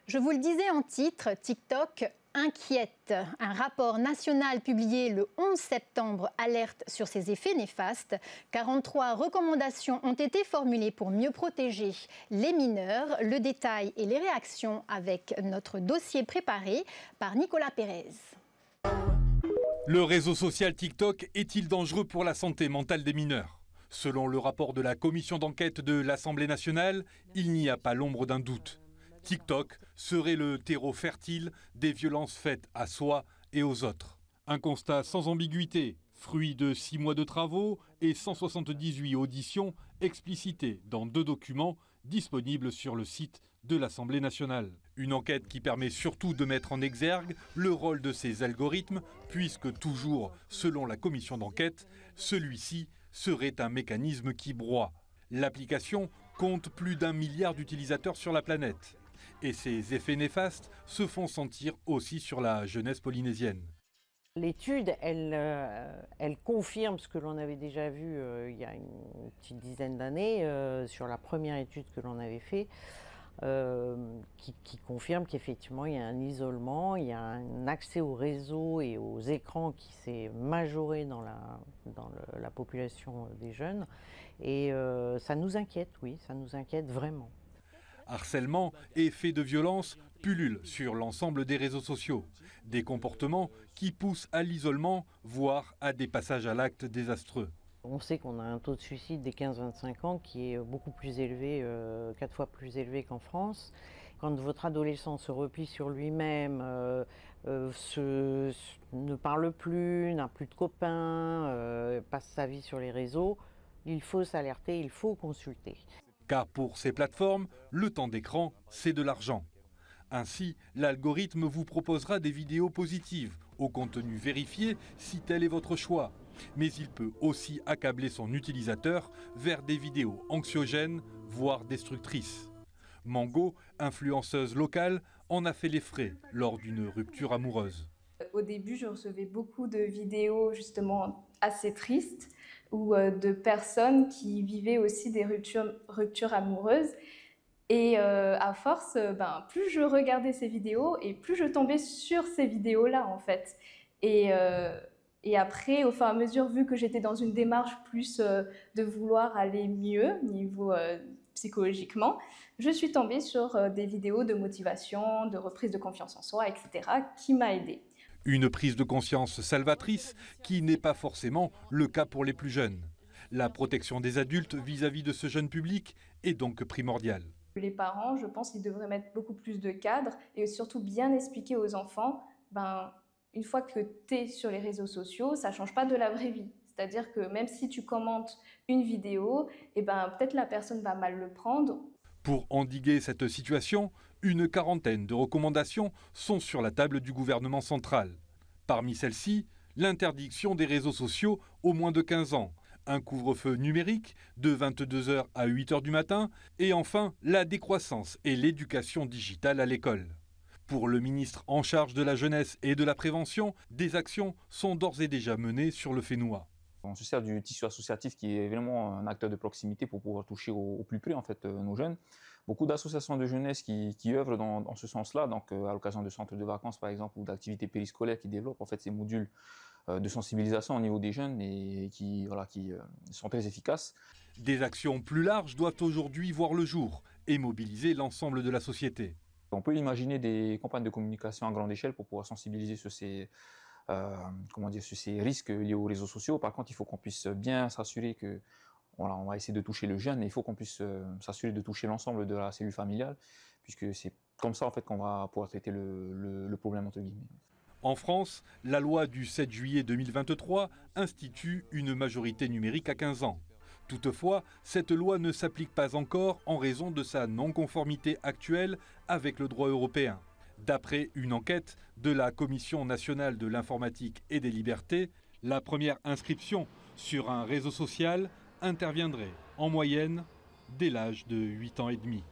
Je vous le disais en titre, TikTok inquiète. Un rapport national publié le 11 septembre alerte sur ses effets néfastes. 43 recommandations ont été formulées pour mieux protéger les mineurs. Le détail et les réactions avec notre dossier préparé par Nicolas Pérez. Le réseau social TikTok est-il dangereux pour la santé mentale des mineurs ? Selon le rapport de la commission d'enquête de l'Assemblée nationale, il n'y a pas l'ombre d'un doute. TikTok serait le terreau fertile des violences faites à soi et aux autres. Un constat sans ambiguïté, fruit de 6 mois de travaux et 178 auditions explicitées dans 2 documents disponibles sur le site de l'Assemblée nationale. Une enquête qui permet surtout de mettre en exergue le rôle de ces algorithmes, puisque toujours, selon la commission d'enquête, celui-ci serait un mécanisme qui broie. L'application compte plus d'1 milliard d'utilisateurs sur la planète. Et ces effets néfastes se font sentir aussi sur la jeunesse polynésienne. L'étude, elle confirme ce que l'on avait déjà vu il y a une petite dizaine d'années, sur la première étude que l'on avait faite, qui confirme qu'effectivement il y a un isolement, il y a un accès au réseau et aux écrans qui s'est majoré dans la population des jeunes. Et ça nous inquiète, oui, ça nous inquiète vraiment. Harcèlement et faits de violence pullulent sur l'ensemble des réseaux sociaux. Des comportements qui poussent à l'isolement, voire à des passages à l'acte désastreux. On sait qu'on a un taux de suicide des 15-25 ans qui est beaucoup plus élevé, 4 fois plus élevé qu'en France. Quand votre adolescent se replie sur lui-même, ne parle plus, n'a plus de copains, passe sa vie sur les réseaux, il faut s'alerter, il faut consulter. Car pour ces plateformes, le temps d'écran, c'est de l'argent. Ainsi, l'algorithme vous proposera des vidéos positives, au contenu vérifié si tel est votre choix. Mais il peut aussi accabler son utilisateur vers des vidéos anxiogènes, voire destructrices. Mango, influenceuse locale, en a fait les frais lors d'une rupture amoureuse. Au début, je recevais beaucoup de vidéos justement assez tristes ou de personnes qui vivaient aussi des ruptures amoureuses. Et à force, plus je regardais ces vidéos et plus je tombais sur ces vidéos-là en fait. Et après, au fur et à mesure, vu que j'étais dans une démarche plus de vouloir aller mieux niveau psychologiquement, je suis tombée sur des vidéos de motivation, de reprise de confiance en soi, etc. qui m'a aidée. Une prise de conscience salvatrice qui n'est pas forcément le cas pour les plus jeunes. La protection des adultes vis-à-vis de ce jeune public est donc primordiale. Les parents, je pense qu'ils devraient mettre beaucoup plus de cadres et surtout bien expliquer aux enfants, une fois que tu es sur les réseaux sociaux, ça ne change pas de la vraie vie. C'est-à-dire que même si tu commentes une vidéo, peut-être la personne va mal le prendre. Pour endiguer cette situation, une quarantaine de recommandations sont sur la table du gouvernement central. Parmi celles-ci, l'interdiction des réseaux sociaux aux moins de 15 ans, un couvre-feu numérique de 22h à 8h du matin et enfin la décroissance et l'éducation digitale à l'école. Pour le ministre en charge de la jeunesse et de la prévention, des actions sont d'ores et déjà menées sur le Fénois. On se sert du tissu associatif qui est vraiment un acteur de proximité pour pouvoir toucher au plus près en fait, nos jeunes. Beaucoup d'associations de jeunesse qui œuvrent dans ce sens-là, donc à l'occasion de centres de vacances par exemple ou d'activités périscolaires qui développent en fait ces modules de sensibilisation au niveau des jeunes et qui sont très efficaces. Des actions plus larges doivent aujourd'hui voir le jour et mobiliser l'ensemble de la société. On peut imaginer des campagnes de communication à grande échelle pour pouvoir sensibiliser sur ces risques liés aux réseaux sociaux. Par contre, il faut qu'on puisse bien s'assurer que, on va essayer de toucher le jeune et il faut qu'on puisse s'assurer de toucher l'ensemble de la cellule familiale, puisque c'est comme ça en fait qu'on va pouvoir traiter le problème entre guillemets. En France, la loi du 7 juillet 2023 institue une majorité numérique à 15 ans. Toutefois, cette loi ne s'applique pas encore en raison de sa non-conformité actuelle avec le droit européen. D'après une enquête de la Commission nationale de l'informatique et des libertés, la première inscription sur un réseau social interviendrait en moyenne dès l'âge de 8 ans et demi.